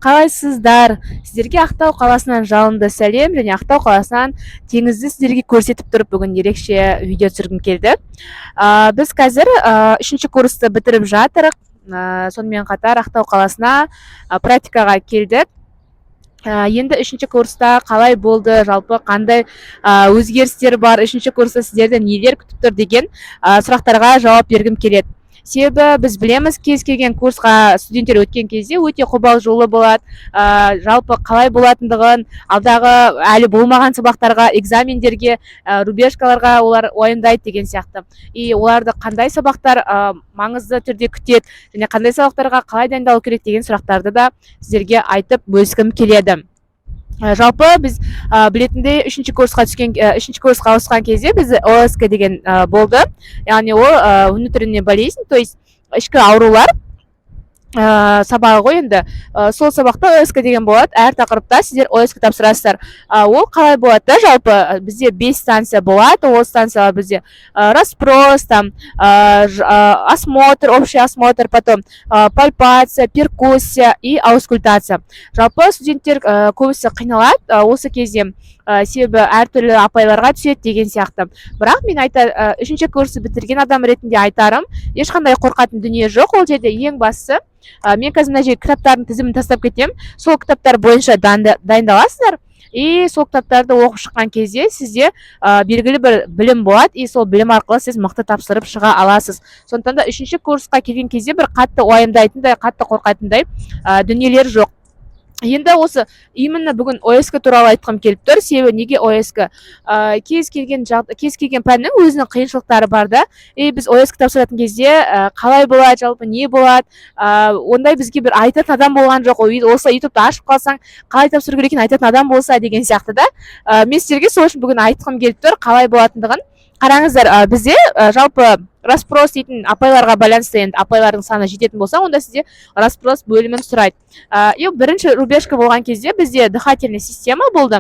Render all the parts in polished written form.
қалайсыздар? Сіздерге Ақтау қаласынан жалынды сәлем, және Ақтау қаласынан теңізді сіздерге көрсетіп тұрып бүгін ерекше видео түсіргім келді. Біз қазір 3-ші курсты бітіріп жатырық. Сонымен қатар Ақтау қаласына практикаға келдік. Енді 3-ші курста қалай болды, жалпы қандай өзгерістер бар, 3-ші курста сіздерді нелер күтіп тұр деген сұрақтарға жауап бергім келеді. Себебі біз білеміз, кез келген курсқа студенттер өткен кезде өте қобал жолы болады. Жалпы қалай болатындығын, алдағы әлі болмаған сабақтарға, экзамендерге, рубежкаларға олар уайымдайды деген сияқты. И оларды қандай сабақтар маңызды түрде күтеді, және қандай сабақтарға қалай дайындалу керек деген сұрақтарды да сіздерге айтып бөліскім келеді. Жалпы біз білетіндей 3-ші курсқа ауысқан кезде бізде ОСК деген болды. Яғни ол внутренняя болезнь, то есть ішкі аурулар сабағы ғой. Енді сол сабақта ОСК деген болады. Әр тақырыпта сіздер ОСК тапсырасыздар. Ол қалай болады да, жалпы бізде 5 станция болады. Ол станциялар бізде распрос, там осмотр, общий осмотр, потом пальпация, перкуссия и аускультация. Жалпы студенттер көбісі қиналады осы кезде, себебі әртүрлі апайларға түседі деген сияқты. Бірақ мен 3-ші курсты бітірген адам ретінде айтарым, ешқандай қорқатын дүние жоқ. Ол жерде ең бастысы, мен қазір мына жерге кітаптардың тізімін тастап кетем. Сол кітаптар бойынша дайындаласыздар, и сол кітаптарды оқып шыққан кезде сізде белгілі бір білім болады, и сол білім арқылы сіз мықты тапсырып шыға аласыз. Сондықтан да 3-ші курсқа келген кезде бір қатты уайымдайтындай, қатты қорқатындай дүниелер жоқ. Енді осы именно бүгін ОСК туралы айтқым келіп тұр. Себебі неге ОСК? Кез келген пәннің өзінің қиыншылықтары бар да. Біз ОСК тапсыратын кезде қалай болады, жалпы не болады? Ондай бізге бір айтатын адам болған жоқ. Осы ютубты ашып қалсаң, қалай тапсыру керек екенін айтатын адам болса деген сияқты да. Мен сіздерге сол үшін бүгін айтқым келіп тұр, қалай болатындығын. Қараңыздар, бізде жалпы распрос дейтін апайларға байланысты, енді апайлардың саны жететін болса, онда сізде распрос бөлімін сұрайды. И бірінші рубежка болған кезде бізде дыхательная система болды.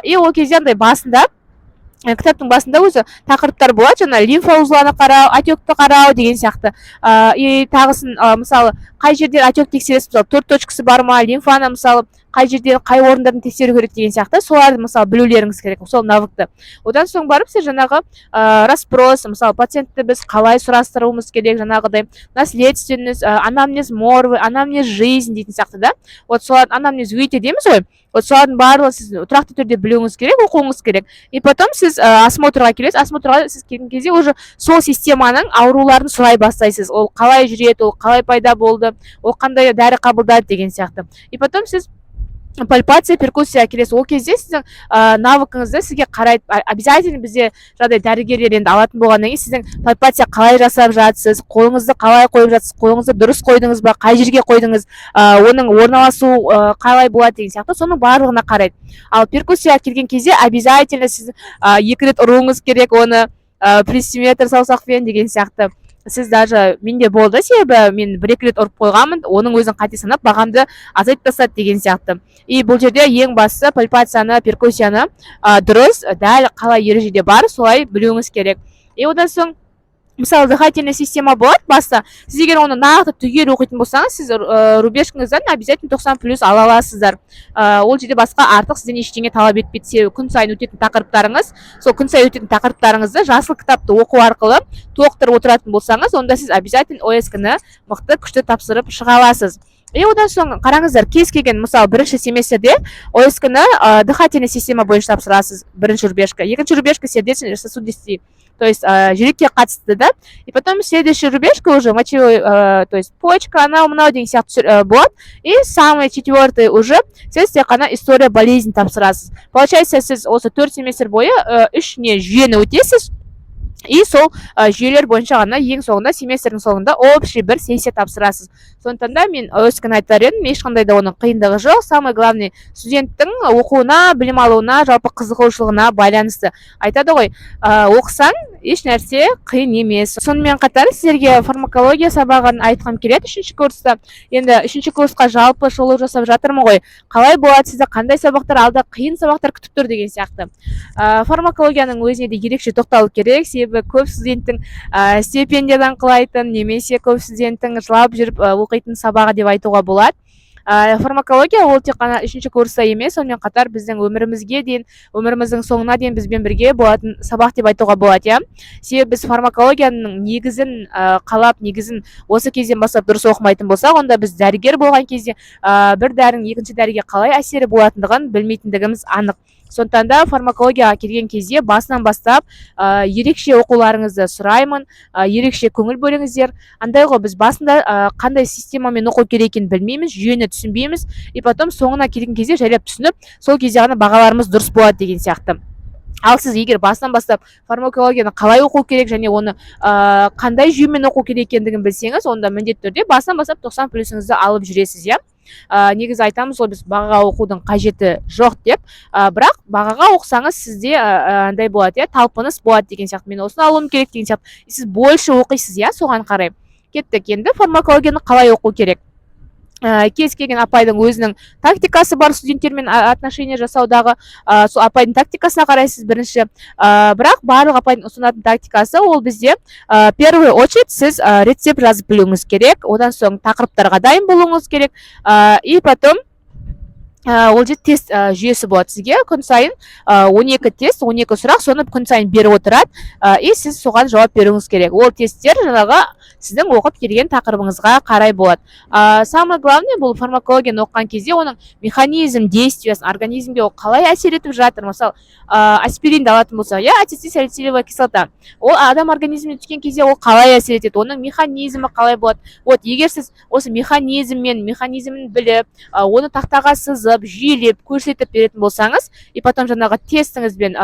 И ол кезде андай басында, кітаптың басында өзі тақырыптар болады, жаңа лимфоузланы қарау, отекті қарау деген сияқты. И тағысын, мысалы, қай жерде отек тексересіз, мысалы, 4 точкасы бар ма, лимфаны, мысалы, қай жерде қай орындарын тексеру керек деген сияқты, соларды мысалы білулеріңіз керек, сол навыкты. Одан соң барып сіз жаңағы распрос, мысалы, пациентті біз қалай сұрастыруымыз керек, жаңағыдай наследственность, анамнез морвы, анамнез жизнь дейтін сияқты да. Вот солардың анамнез өйте дейміз ғой. Вот солардың барлығын сіз тұрақты түрде білуіңіз керек, оқуыңыз керек. И потом сіз осмотрға келесіз. Осмотрға сіз келген кезде уже сол системаның ауруларын сұрай бастайсыз. Ол қалай жүреді, ол қалай пайда болды, ол қандай дәрі қабылдады деген сияқты. И потом сіз пальпация, перкуссия келесі. Ол кезде сіздің навыкыңызды сізге қарайды. Обязательно бізде жағдай дәрігерлер енді алатын болғаннан кейін сіздің пальпация қалай жасап жатсыз, қолыңызды қалай қойып жатсыз, қолыңызды дұрыс қойдыңыз ба, қай жерге қойдыңыз, оның орналасу қалай болады деген сияқты, соның барлығына қарайды. Ал перкуссия келген кезде обязательно сіз 2 рет ұруыңыз керек оны, прессиметр саусақпен деген сияқты. Сіз даже менде болды, себебі мен 1-2 рет ұрып қойғанмын, оның өзін қате санап бағамды азайтып тастады деген сияқты. И бұл жерде ең бастысы пальпацияны, перкуссияны дұрыс, дәл қалай ережеде бар, солай білуіңіз керек. И одан соң, мысалы, дыхательная система болады баста. Сіз егер оны нақты түгел оқитын болсаңыз, сіз рубежкаңыздан обязательно 90+ ала аласыздар. Ол жерде басқа артық сізден ештеңе талап етпейді. Себебі күн сайын өтетін тақырыптарыңыз, сол күн сайын өтетін тақырыптарыңызды жасыл кітапты оқу арқылы толықтырып отыратын болсаңыз, онда сіз обязательно ОСК-ны мықты күшті тапсырып шыға аласыз. И одан соң қараңыздар, кез келген, мысалы, бірінші семестрде ОСК-ны дыхательная система бойынша тапсырасыз, бірінші рубежка. Екінші рубежка сердечно-сосудистый, то есть жүрекке қатысты да. И потом следующий рубежка уже мочевой, то есть почка, анау мынау деген сияқты болады. И самый 4-й уже сіз тек қана история болезнь тапсырасыз. Получается, сіз осы 4 семестр бойы 3 жүйені өтесіз. И сол жүйелер бойынша ғана ең соңында, семестрдің соңында общий бір сессия тапсырасыз. Сондықтан да мен ОСК-ны айтар едім, ешқандай да оның қиындығы жоқ. Самый главный студенттің оқуына, білім алуына, жалпы қызығушылығына байланысты. Айтады ғой, оқысаң еш нәрсе қиын емес. Сонымен қатар сіздерге фармакология сабағын айтқым келеді 3-ші курста. Енді 3-ші курсқа жалпы шолу жасап жатырмын ғой. Қалай болады, сізді қандай сабақтар алда, қиын сабақтар күтіп тұр деген сияқты. Фармакологияның өзіне де ерекше тоқталу керек, себебі көп студенттің стипендиядан қалайтын, немесе көп студенттің жылап жүріп оқитын сабағы деп айтуға болады. Фармакология ол тек қана 3-ші курста емес, сонымен қатар біздің өмірімізге дейін, өміріміздің соңына дейін бізбен бірге болатын сабақ деп айтуға болады, иә. Себебі біз фармакологияның негізін қалап, негізін осы кезден бастап дұрыс оқымайтын болсақ, онда біз дәрігер болған кезде бір дәрінің екінші дәріге қалай әсері болатындығын білмейтіндігіміз анық. Сондықтан да фармакологияға келген кезде басынан бастап ерекше оқуларыңызды сұраймын, ерекше көңіл бөліңіздер. Андай ғой, біз басында қандай системамен оқу керек екенін білмейміз, жүйені түсінбейміз, и потом соңына келген кезде жайлап түсініп, сол кезде ғана бағаларымыз дұрыс болады деген сияқты. Ал сіз егер басынан бастап фармакологияны қалай оқу керек және оны қандай жүйемен оқу керек екендігін білсеңіз, онда міндетті түрде басынан бастап 90+-іңізді алып жүресіз, иә. Негізі айтамыз ғой, біз бағаға оқудың қажеті жоқ деп, бірақ бағаға оқысаңыз сізде андай болады, иә, талпыныс болады деген сияқты. Мен осыны алуым керек деген сияқты. Сіз больше оқисыз, иә, соған қарай. Кеттік, енді фармакологияны қалай оқу керек. Кез келген апайдың өзінің тактикасы бар студенттермен отношения жасаудағы, сол апайдың тактикасына қарайсыз бірінші. Бірақ барлық апайдың ұсынатын тактикасы ол бізде первый очередь сіз рецепт жазып білуіңіз керек, одан соң тақырыптарға дайын болуыңыз керек, и потом ол жерде тест жүйесі болады сізге. Күн сайын 12 тест, 12 сұрақ, соны күн сайын беріп отырады, и сіз соған жауап беруіңіз керек. Ол тесттер жаңағы сіздің оқып келген тақырыбыңызға қарай болады. Самое главное, бұл фармакологияны оқыған кезде оның механизм действиясын, организмге ол қалай әсер етіп жатыр. Мысалы, аспиринді алатын болса, иә, ацетилсалициловая кислота. Ол адам организміне түскен кезде ол қалай әсер етеді, оның механизмі қалай болады. Вот, егер сіз осы механизмін біліп, оны тақтаға сызып, жүйелеп, көрсетіп беретін болсаңыз, и потом жаңағы тестіңізбен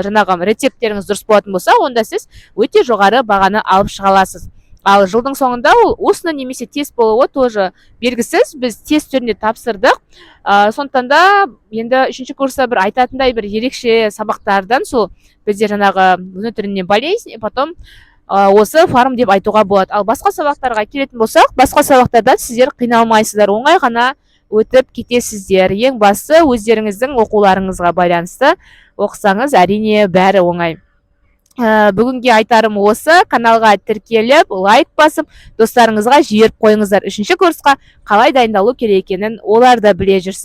жаңағы рецепттеріңіз дұрыс болатын болса, онда сіз өте жоғары бағаны алып шыға аласыз. Ал жылдың соңында ол устно немесе тест болуы тоже белгісіз. Біз тест түрінде тапсырдық. Сондықтан да енді 3-ші курста бір айтатындай бір ерекше сабақтардан сол бізде жаңағы внутренняя болезнь, и потом осы фарм деп айтуға болады. Ал басқа сабақтарға келетін болсақ, басқа сабақтарда сіздер қиналмайсыздар, оңай ғана өтіп кетесіздер. Ең бастысы өздеріңіздің оқуларыңызға байланысты оқысаңыз, әрине бәрі оңай. Бүгінге айтарым осы. Каналға тіркеліп, лайк басып, достарыңызға жіберіп қойыңыздар. 3-ші курсқа қалай дайындалу керек екенін олар да біле жүрсін.